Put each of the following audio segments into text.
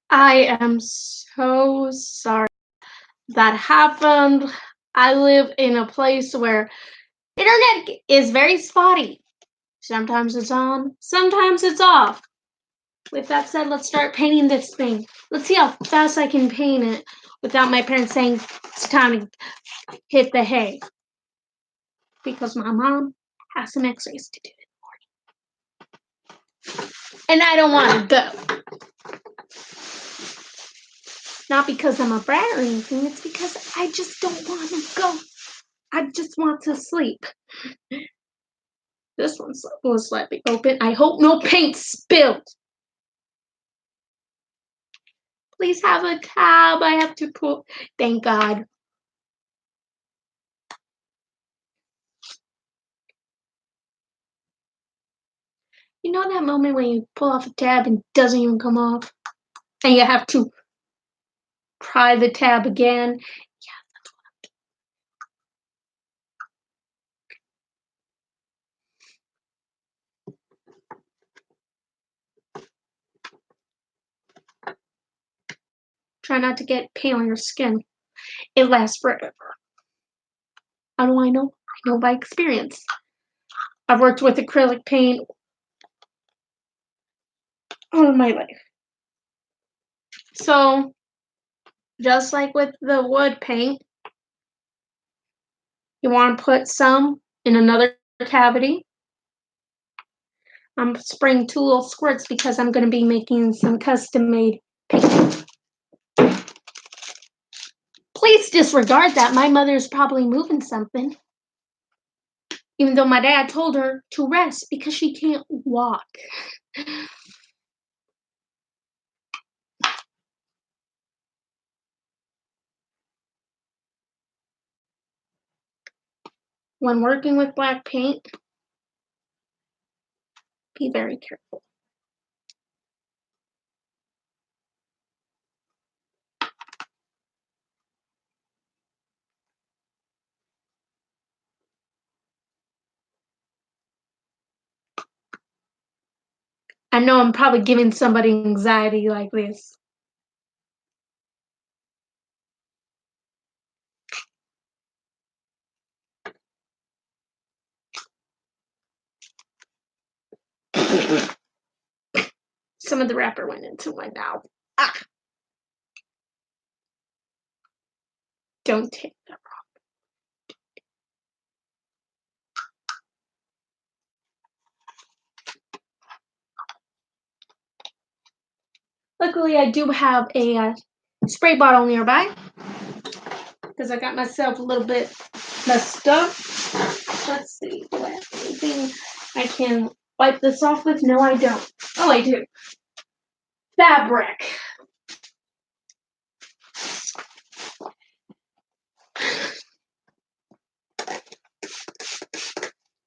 I am so sorry that happened. I live in a place where internet is very spotty. Sometimes it's on, sometimes it's off. With that said, let's start painting this thing. Let's see how fast I can paint it without my parents saying it's time to hit the hay. Because my mom has some x-rays to do in the morning. And I don't want to go. Not because I'm a brat or anything, it's because I just don't want to go. I just want to sleep. This one's was slightly open. I hope no paint spilled. Please have a tab. I have to put. Thank God. You know that moment when you pull off a tab and it doesn't even come off? And you have to pry the tab again? Try not to get paint on your skin. It lasts forever. How do I know? I know by experience. I've worked with acrylic paint all my life. So, just like with the wood paint, you want to put some in another cavity. I'm spraying 2 little squirts because I'm going to be making some custom-made paint. Please disregard that. My mother's probably moving something. Even though my dad told her to rest because she can't walk. When working with black paint, be very careful. I know I'm probably giving somebody anxiety like this. Some of the wrapper went into my mouth. Ah! Don't take that. Luckily, I do have a spray bottle nearby because I got myself a little bit messed up. Let's see. Do I have anything I can wipe this off with? No, I don't. Oh, I do. Fabric.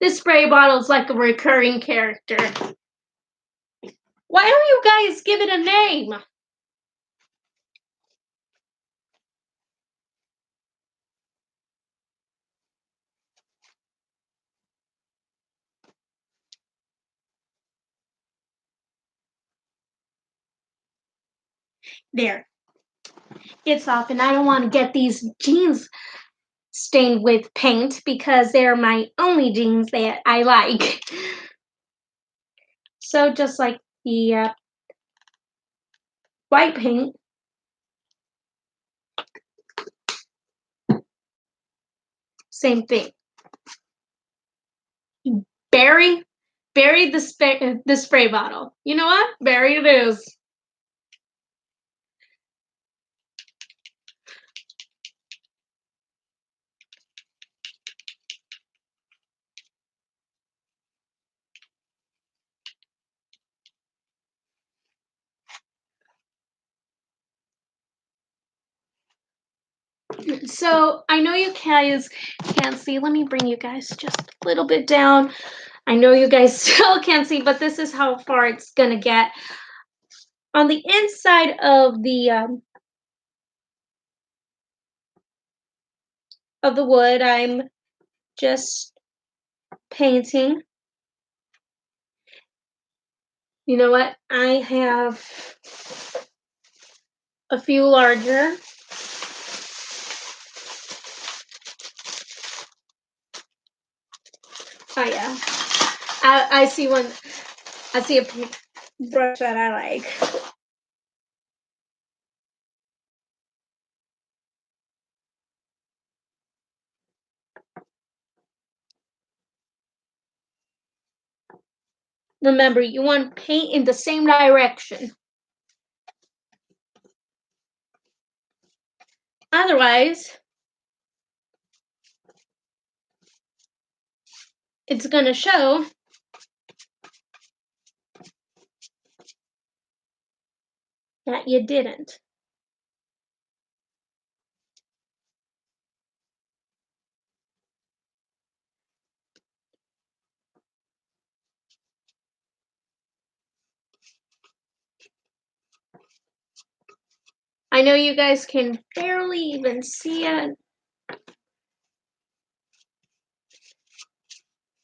This spray bottle is like a recurring character. Why don't you guys give it a name? There. It's off, and I don't want to get these jeans stained with paint because they're my only jeans that I like. So just like the white paint, same thing. Bury the spray bottle. You know what? Bury it is. So I know you guys can't see. Let me bring you guys just a little bit down. I know you guys still can't see, but this is how far it's gonna get. On the inside of the wood, I'm just painting. You know what? I have a few larger. Oh yeah, I see one. I see a brush that I like. Remember, you want to paint in the same direction. Otherwise, it's going to show that you didn't. I know you guys can barely even see it.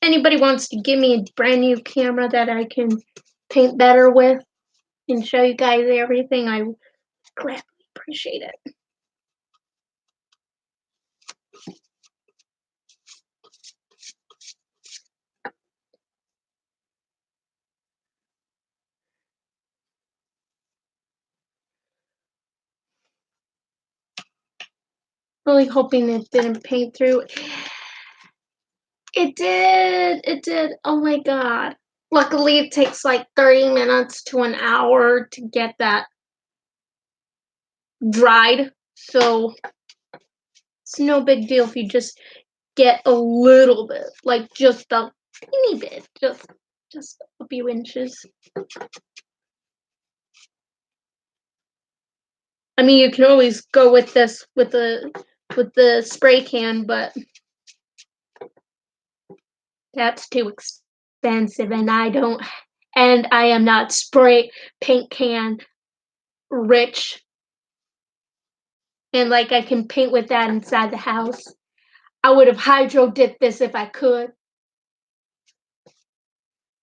Anybody wants to give me a brand new camera that I can paint better with and show you guys everything, I gladly appreciate it. Really hoping it didn't paint through. It did. Oh my god. Luckily, it takes like 30 minutes to an hour to get that dried. So it's no big deal if you just get a little bit, like just a teeny bit, just a few inches. I mean, you can always go with this with the spray can, but that's too expensive, and I am not spray paint can rich. And like I can paint with that inside the house. I would have hydro dipped this if I could.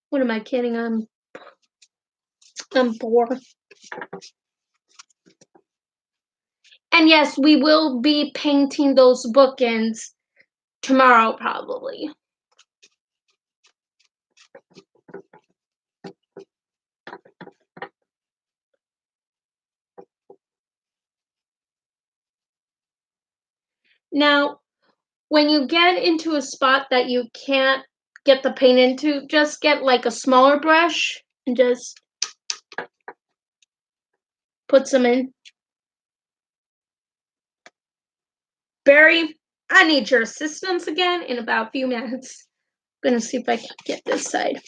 What am I kidding? I'm poor. And yes, we will be painting those bookends tomorrow probably. Now, when you get into a spot that you can't get the paint into, just get like a smaller brush and just put some in. Barry, I need your assistance again in about a few minutes. I'm gonna see if I can get this side.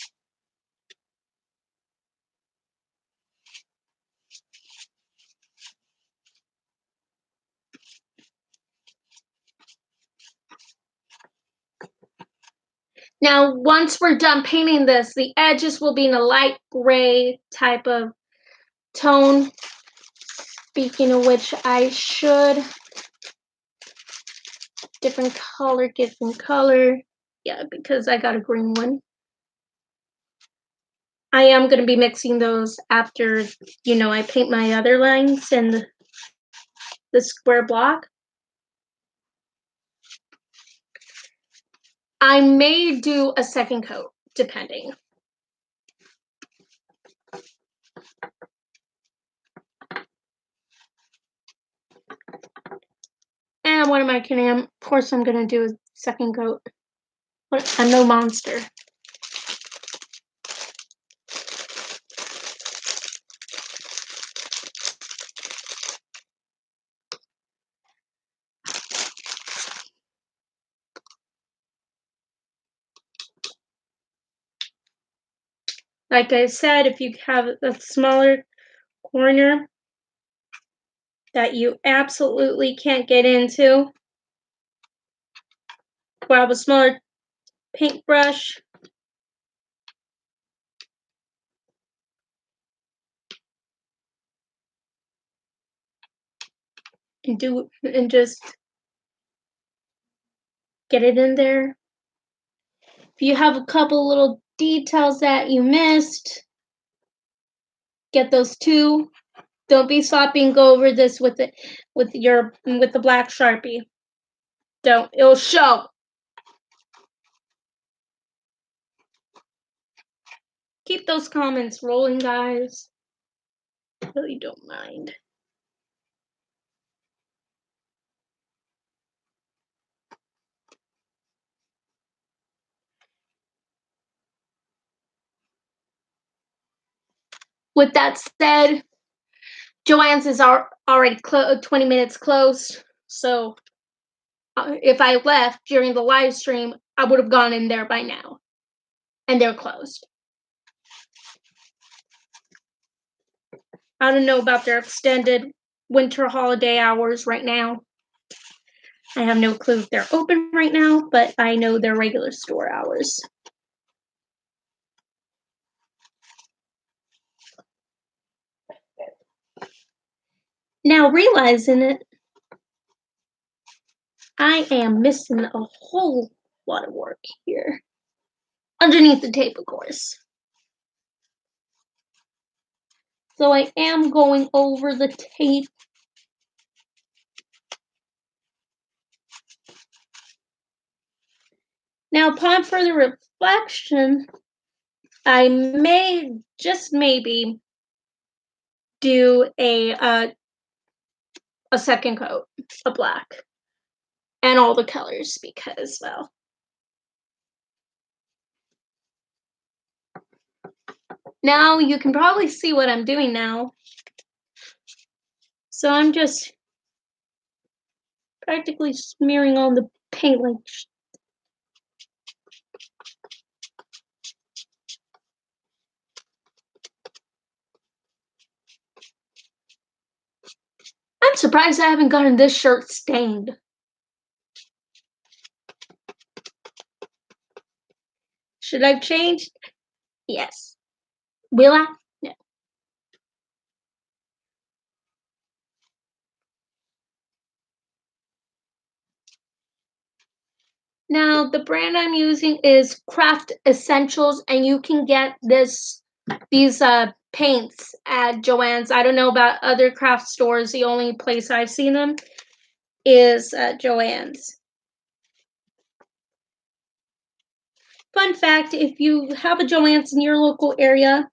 Now, once we're done painting this, the edges will be in a light gray type of tone. Speaking of which, I should different color. Yeah, because I got a green one. I am going to be mixing those after, I paint my other lines and the square block. I may do a second coat, depending. And what am I kidding? Of course I'm going to do a second coat. I'm no monster. Like I said, if you have a smaller corner that you absolutely can't get into, grab a smaller paintbrush and just get it in there. If you have a couple little details that you missed, get those too. Don't be sloppy and go over this with the black Sharpie. Don't. It'll show. Keep those comments rolling, guys. I really don't mind. With that said, Joann's is already 20 minutes closed. So if I left during the live stream, I would have gone in there by now. And they're closed. I don't know about their extended winter holiday hours right now. I have no clue if they're open right now, but I know their regular store hours. Now, realizing it, I am missing a whole lot of work here. Underneath the tape, of course. So I am going over the tape. Now, upon further reflection, I may, just maybe, do a second coat of black. And all the colors because, well, now you can probably see what I'm doing now. So I'm just practically smearing on the paint like I'm surprised I haven't gotten this shirt stained. Should I change? Yes. Will I? No. Now, the brand I'm using is Craft Essentials, and you can get these paints at Joann's. I don't know about other craft stores. The only place I've seen them is Joann's. Fun fact, if you have a Joann's in your local area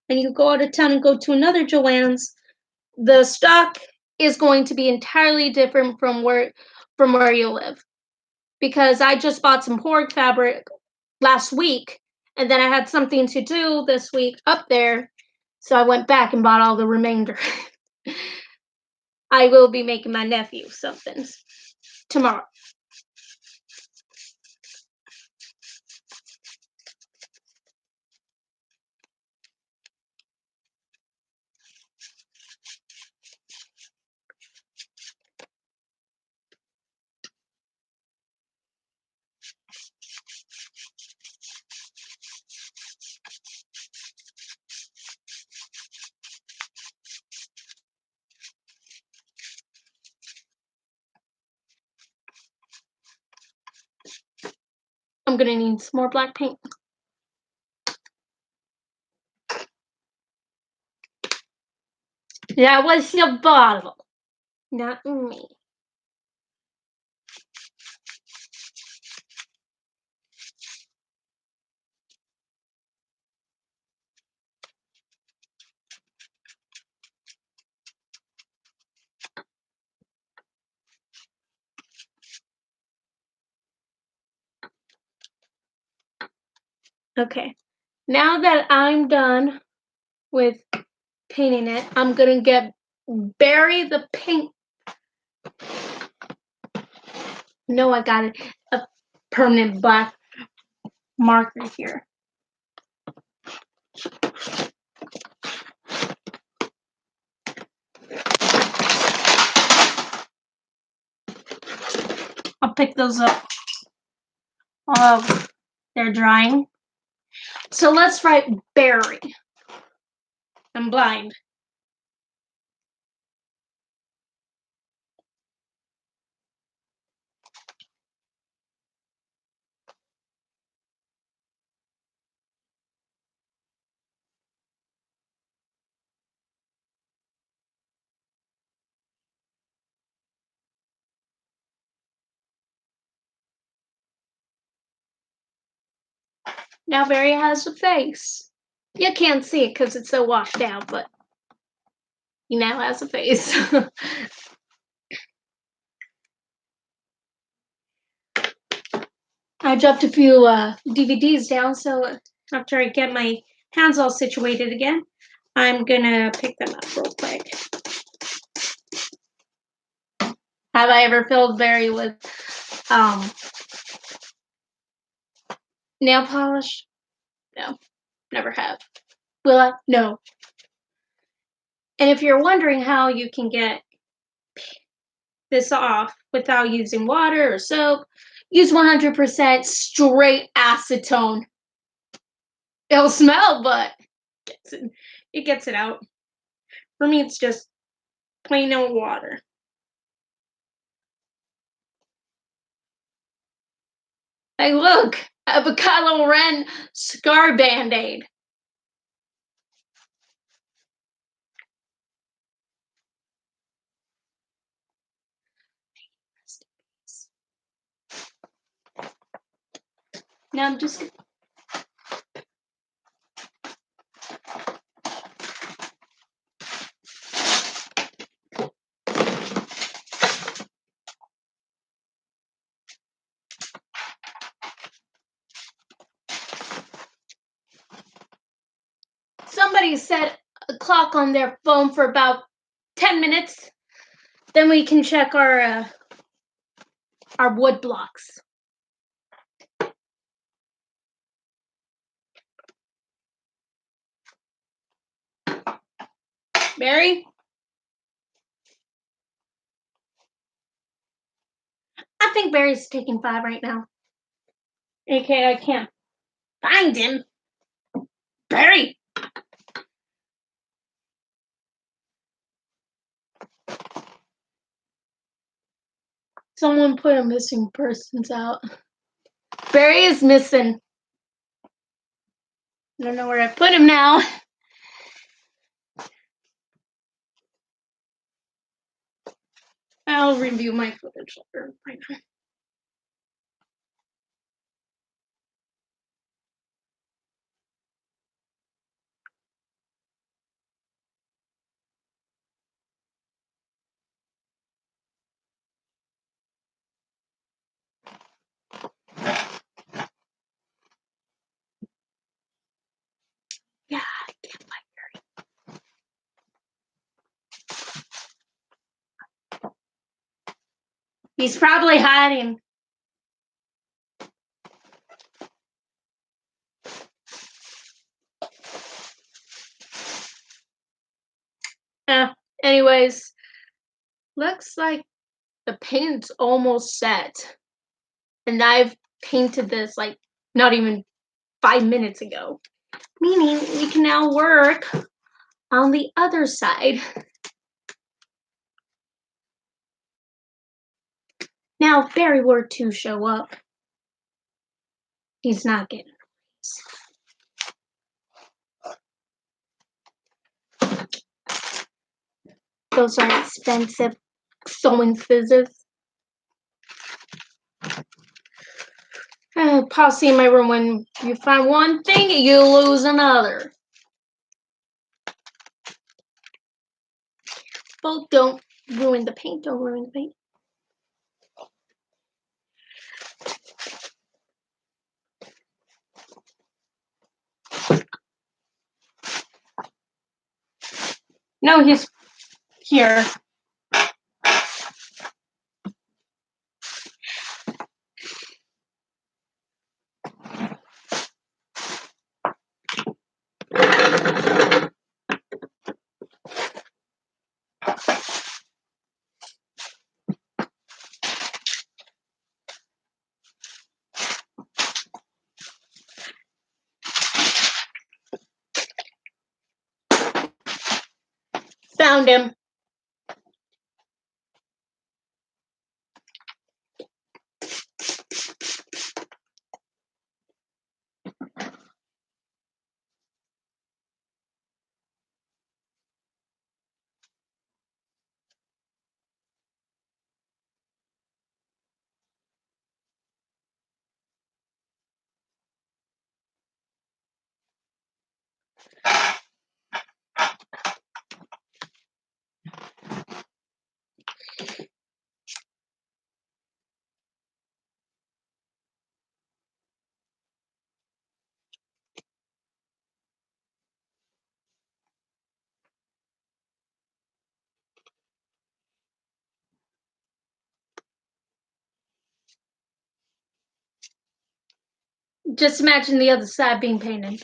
and you go out of town and go to another Joann's, the stock is going to be entirely different from where you live. Because I just bought some pork fabric last week, and then I had something to do this week up there, so I went back and bought all the remainder. I will be making my nephew something tomorrow. I'm gonna need some more black paint. That was the bottle, not me. Okay, now that I'm done with painting it, I'm gonna bury the paint. No, I got it. A permanent black marker here. I'll pick those up. They're drying. So let's write berry. I'm blind. Now Barry has a face. You can't see it because it's so washed out, but he now has a face. I dropped a few DVDs down, so after I get my hands all situated again, I'm gonna pick them up real quick. Have I ever filled Barry with nail polish? No, never have. Will I? No. And if you're wondering how you can get this off without using water or soap, use 100% straight acetone. It'll smell, but it gets it out. For me, it's just plain old water. Hey, look! I have a Kylo Ren scar band-aid. Now I'm just... Somebody set a clock on their phone for about 10 minutes. Then we can check our wood blocks. Barry? I think Barry's taking 5 right now. Okay, I can't find him. Barry! Someone put a missing persons out. Barry is missing. I don't know where I put him now. I'll review my footage later. Right now. Yeah, I can't find Barry. He's probably hiding. Anyways, looks like the paint's almost set. And I've painted this like not even 5 minutes ago. Meaning we can now work on the other side. Now, if Barry were to show up, he's not getting a raise. Those are expensive sewing scissors. Policy in my room: when you find one thing, you lose another. Well, don't ruin the paint. Don't ruin the paint. No, he's here. Found him. Just imagine the other side being painted.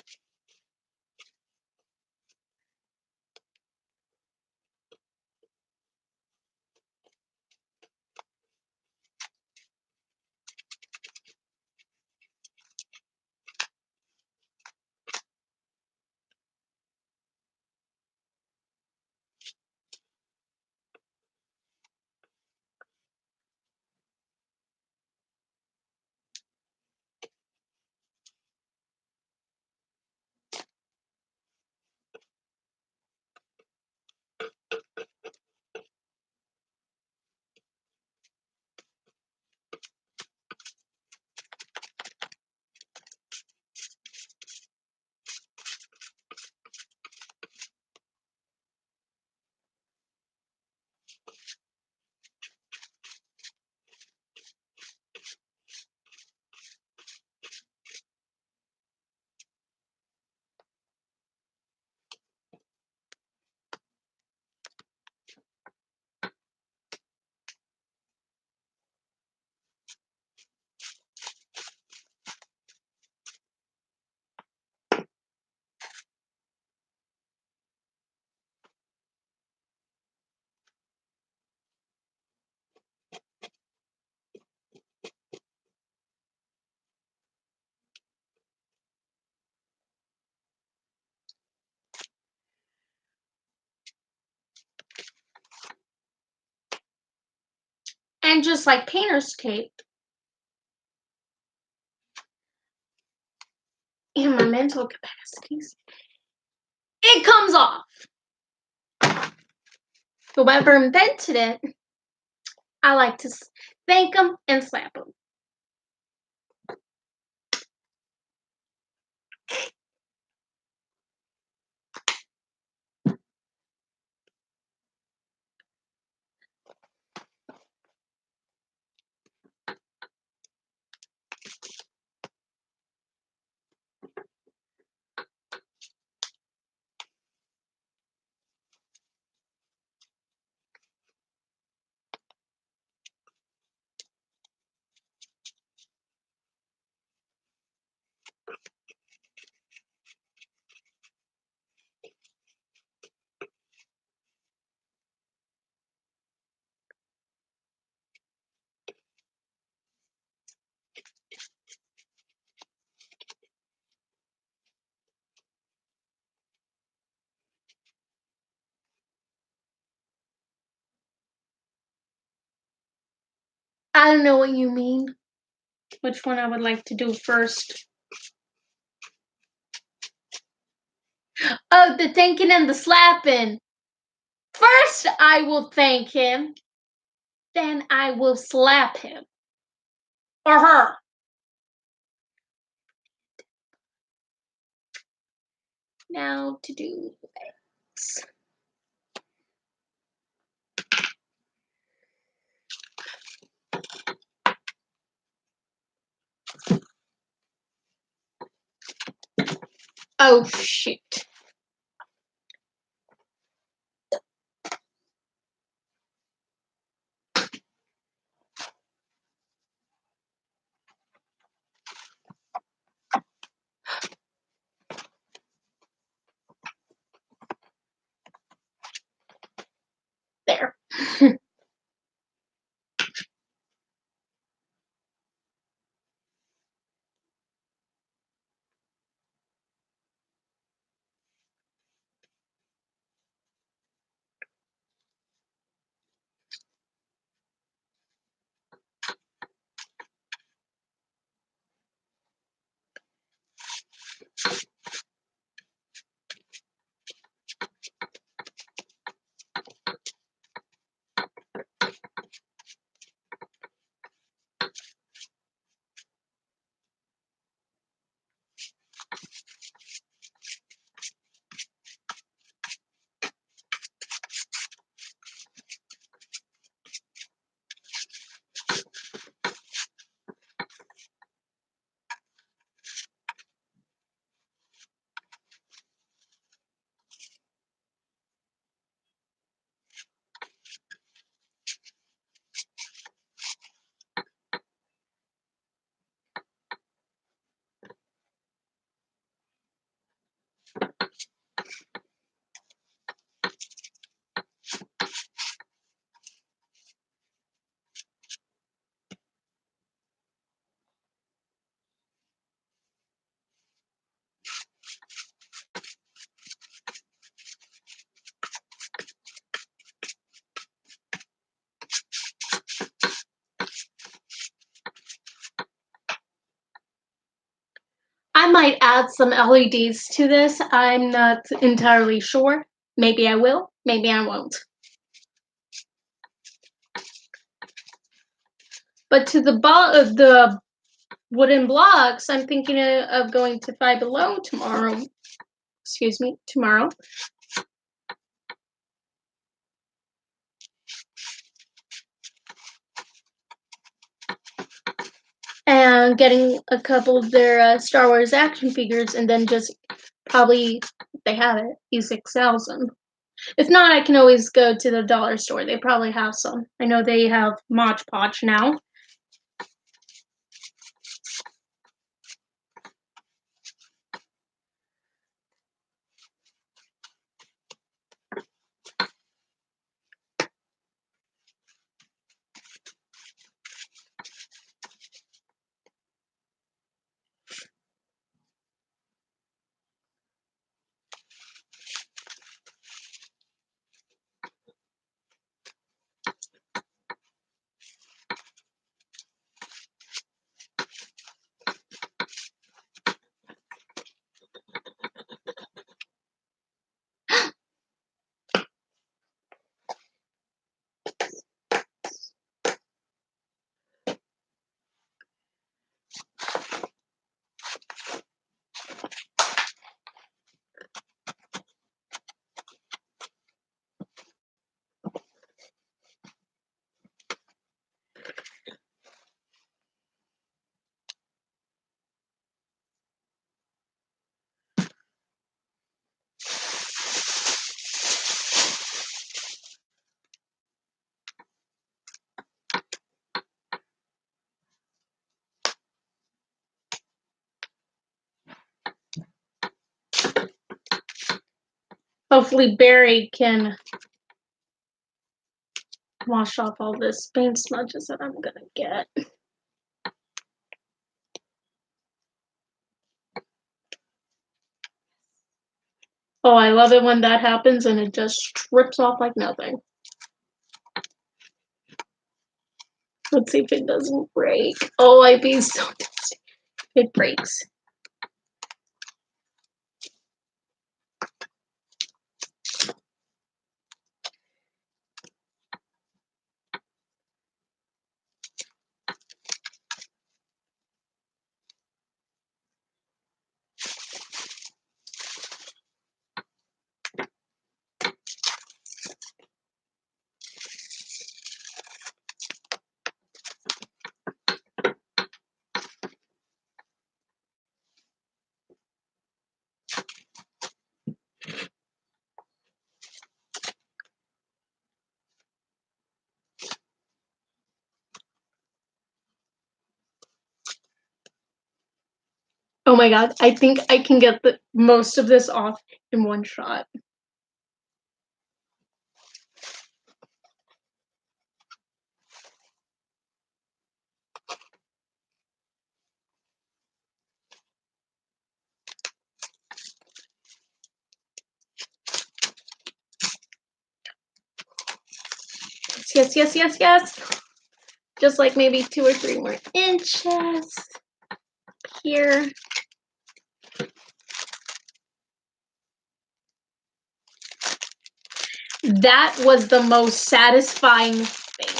And just like painter's tape, in my mental capacities, it comes off. Whoever invented it, I like to thank them and slap them. I don't know what you mean. Which one I would like to do first? Oh, the thanking and the slapping. First, I will thank him. Then I will slap him. Or her. Now to do legs. Oh, shoot. There. I might add some LEDs to this. I'm not entirely sure. Maybe I will, maybe I won't. But to the wooden blocks, I'm thinking of going to Five Below tomorrow. Excuse me, tomorrow. And getting a couple of their Star Wars action figures, and then just probably, if they have it, E6 them. If not, I can always go to the dollar store. They probably have some. I know they have Mod Podge now. Hopefully Barry can wash off all this paint smudges that I'm gonna get. Oh, I love it when that happens and it just strips off like nothing. Let's see if it doesn't break. Oh, I'd be so dizzy. It breaks. Oh my god, I think I can get the most of this off in one shot. Yes, yes, yes, yes. Just like maybe 2 or 3 more inches here. That was the most satisfying thing.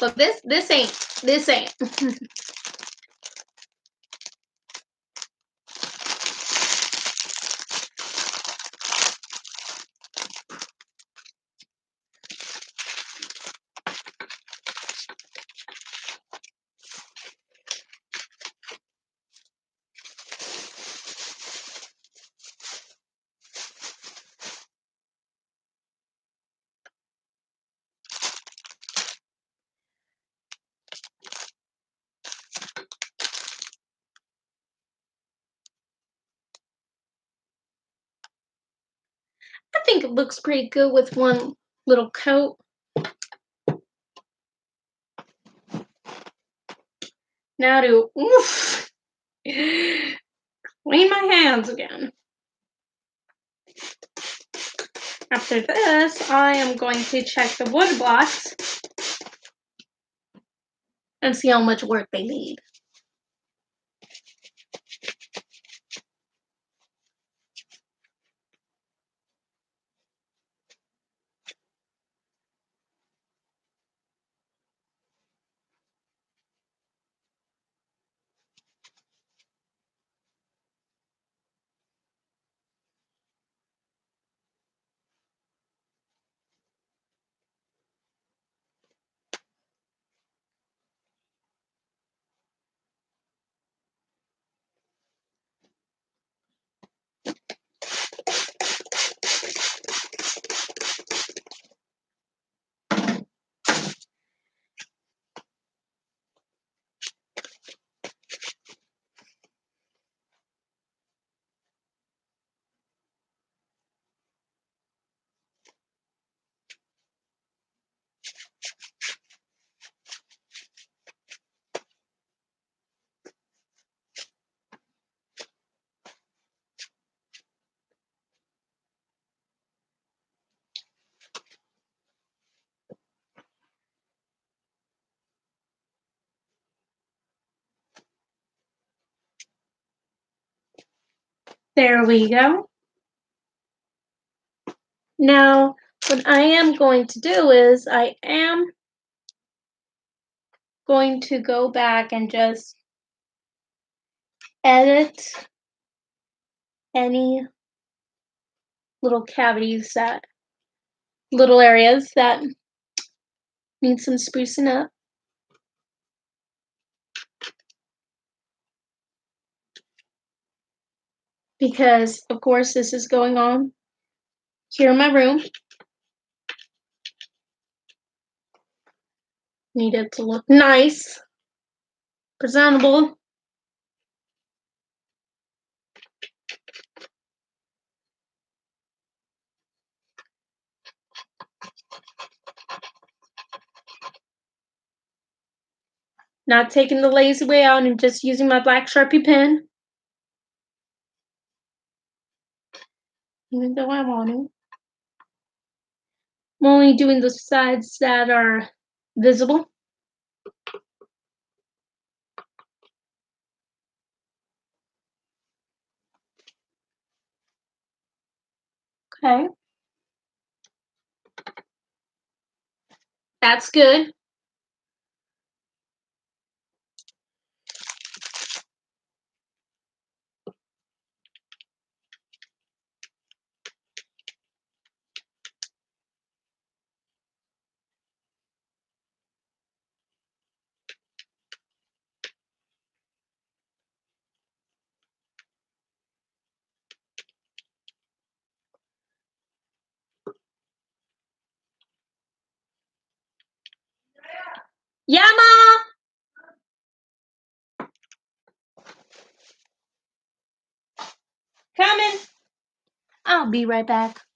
Look, this ain't. I think it looks pretty good with one little coat. Now to oof, clean my hands again. After this, I am going to check the wood blocks and see how much work they need. There we go. Now, what I am going to do is I am going to go back and just edit any little cavities little areas that need some sprucing up. Because, of course, this is going on here in my room. Need it to look nice, presentable. Not taking the lazy way out and just using my black Sharpie pen. Even though I want to. I'm only doing the sides that are visible. Okay. That's good. Yeah, Ma! Coming. I'll be right back.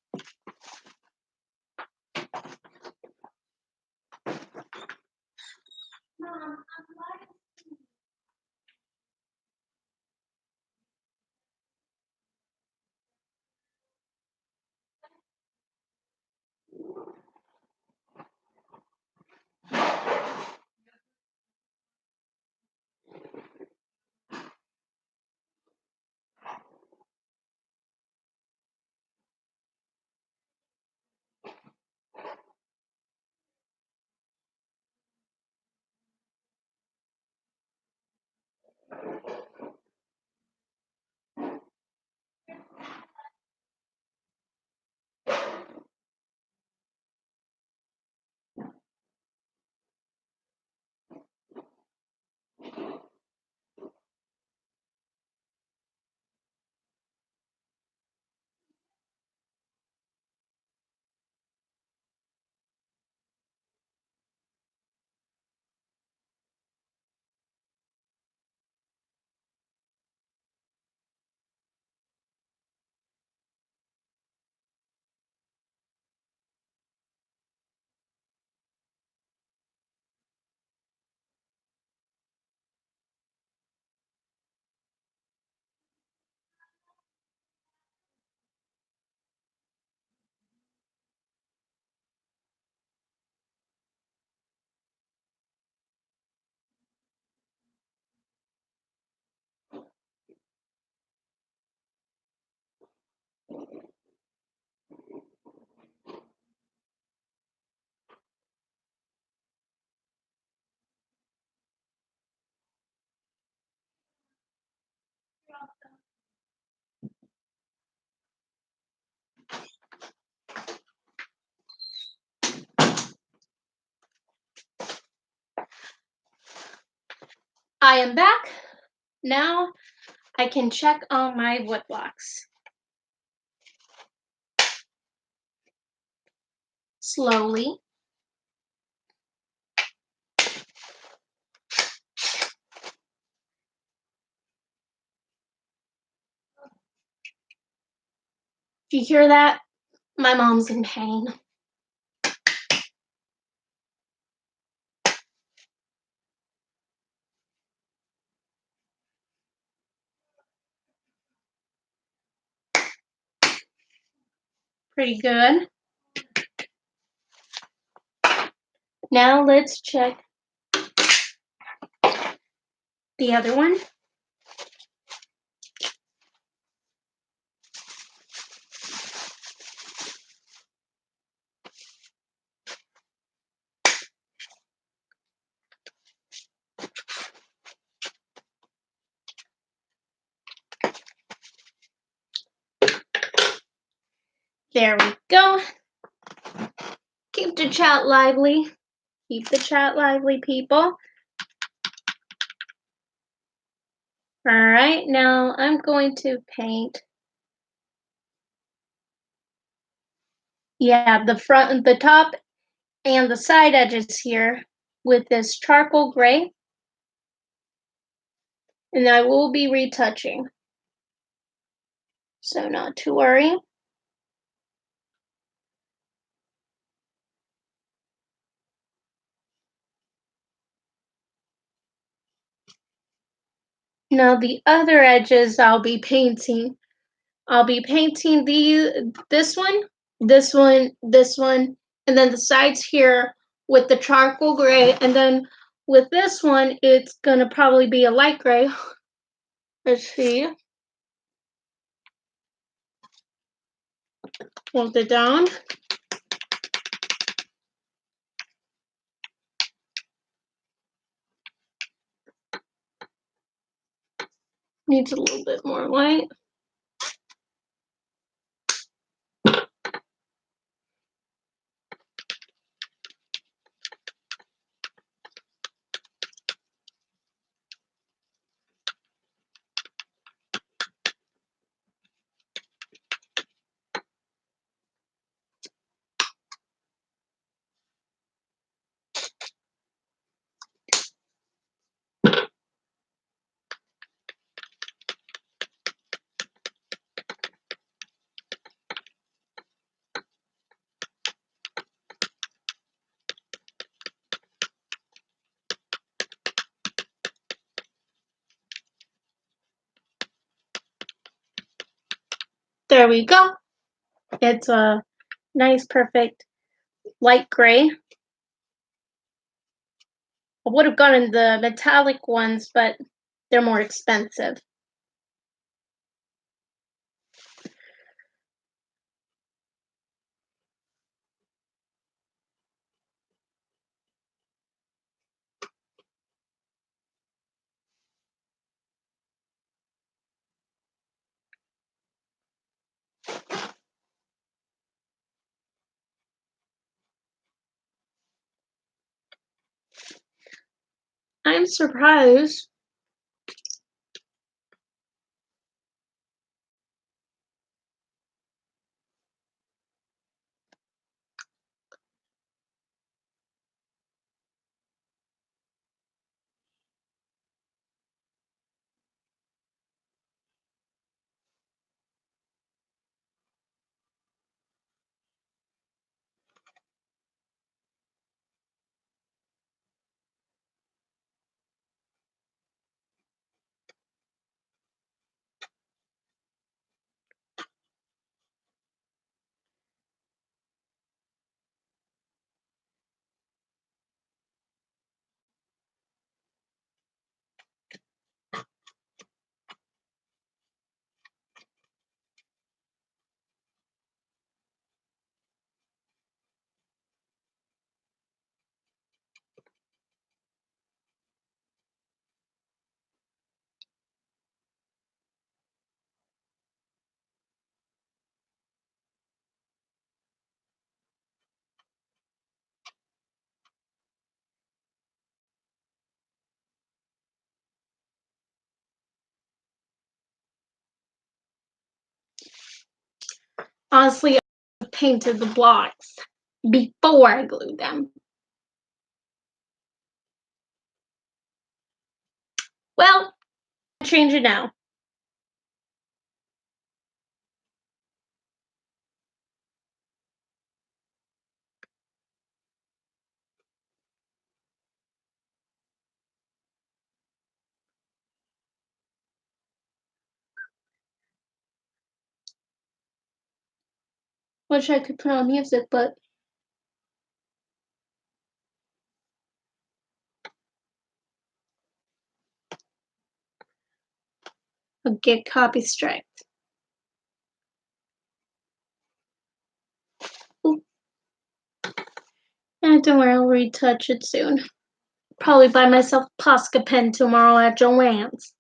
I am back. Now I can check on my wood blocks. Slowly. Do you hear that? My mom's in pain. Pretty good. Now let's check the other one. There we go. Keep the chat lively. Keep the chat lively, people. All right, now I'm going to paint. Yeah, the front, the top, and the side edges here with this charcoal gray. And I will be retouching. So not to worry. Now the other edges I'll be painting. I'll be painting this one, this one, this one, and then the sides here with the charcoal gray. And then with this one, it's gonna probably be a light gray. Let's see. Hold it down. Needs a little bit more light. There we go. It's a nice, perfect light gray. I would have gone in the metallic ones, but they're more expensive. I'm surprised. Honestly, I painted the blocks before I glued them. Well, I'll change it now. Wish I could put on music, but I'll get copy strike. And don't worry, I'll retouch it soon. Probably buy myself a Posca pen tomorrow at Joann's.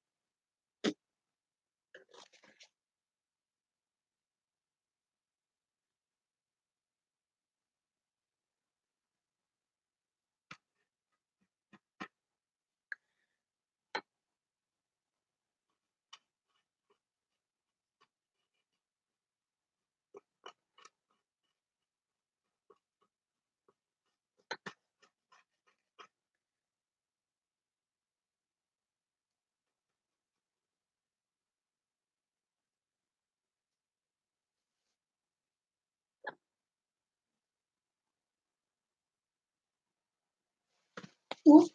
Whoop.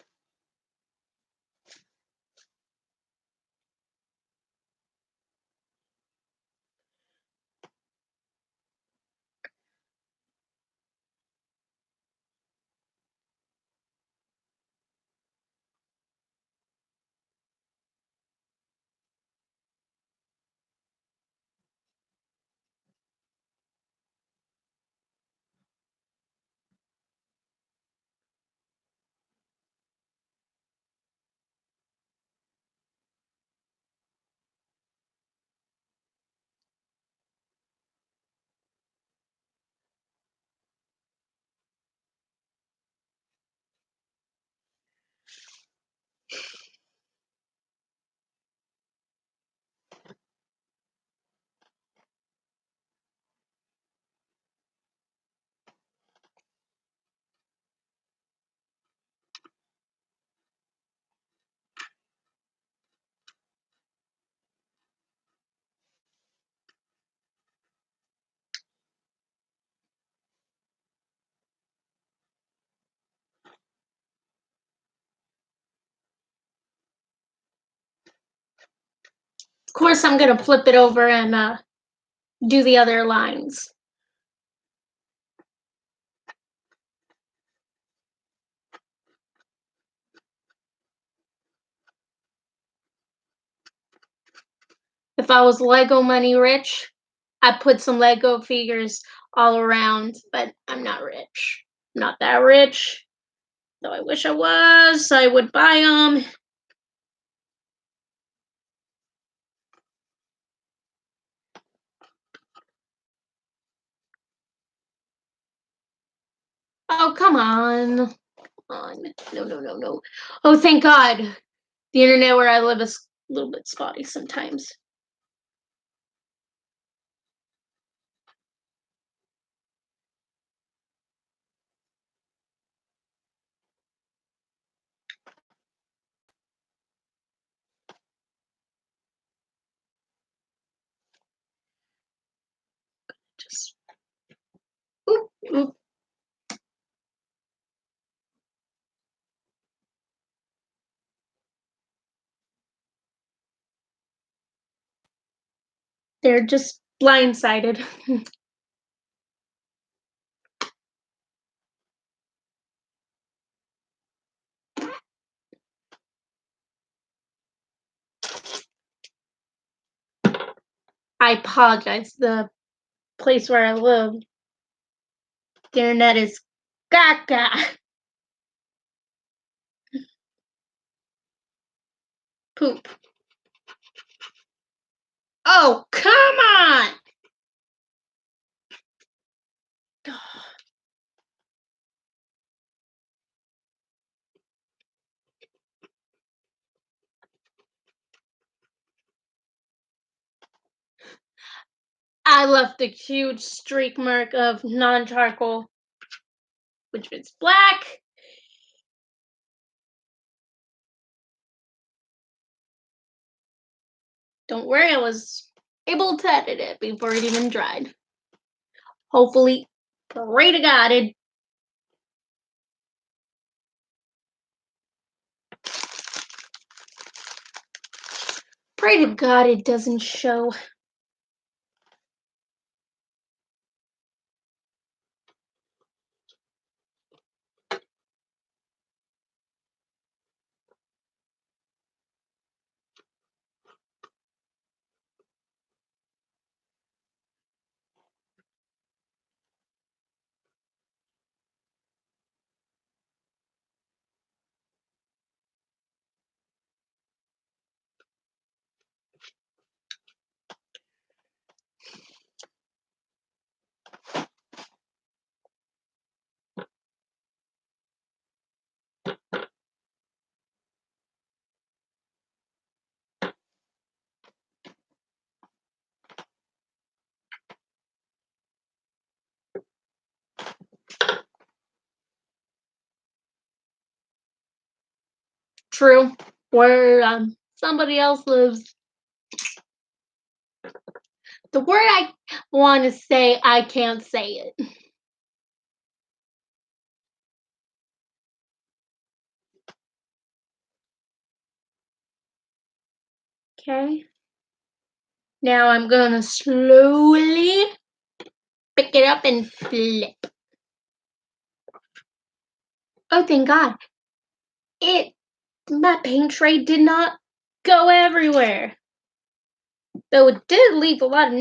Of course, I'm gonna flip it over and do the other lines. If I was Lego money rich, I'd put some Lego figures all around, but I'm not rich. I'm not that rich. Though I wish I was, I would buy them. Oh, come on. Come on. No, no, no, no. Oh, thank God. The internet where I live is a little bit spotty sometimes. Just oop, oop. They're just blindsided. I apologize. The place where I live, the internet is gaga. Poop. Oh, come on! I left a huge streak mark of non-charcoal, which is black. Don't worry, I was able to edit it before it even dried. Hopefully, pray to God it. Pray to God it doesn't show. True. Where somebody else lives. The word I want to say, I can't say it. Okay. Now I'm gonna slowly pick it up and flip. Oh, thank God. My paint tray did not go everywhere. Though it did leave a lot of